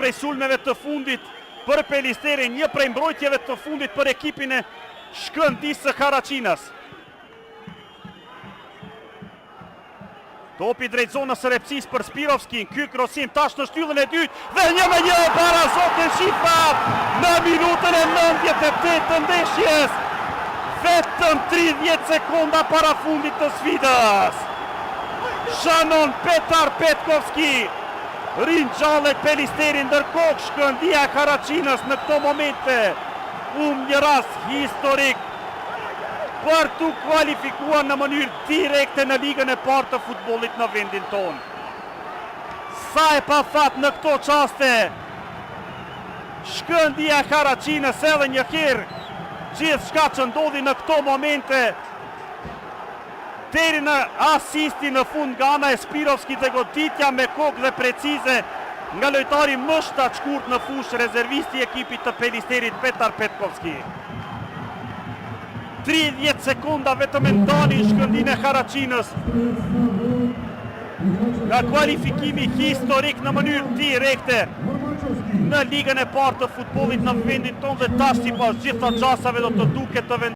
prej sulmeve të fundit për Pelisterin, një prej mbrojtjeve të fundit për ekipin e Shkëndijës së Haraqinas. Topi drejt zonës së Repsis për Spirovskin, ky krosim tash në shtyllën e dytë dhe 1-1 para Zotën Shifrat në minutën e 98 të ndeshjes. Vetëm 30 sekonda para fundit të sfidës. Shanon Petar Petkovski rinjallet Pelisterin, ndërkohë Shkëndija e Haraqinas në këto momente një rast historik për të kualifikuar në mënyrë direkte në ligën e parë të futbollit në vendin tonë. Sa e pa fat në këto qaste, Shkëndija e Haraqinas edhe një herë gjithë shka që ndodhi në këto momente, deri në asisti në fund nga ana e Spirovskit dhe goditja me kokë dhe precize nga lojtari më shtatshkurt në fushë, rezervisti i ekipit të Pelisterit Petar Petkovski. 30 sekonda vetëm e ndalin Shkëndinë e Haraqinas nga kualifikimi historik në mënyrë direkte në ligën e parë të futbollit në vendin tonë, dhe tash sipas gjitha xhasave do të duket të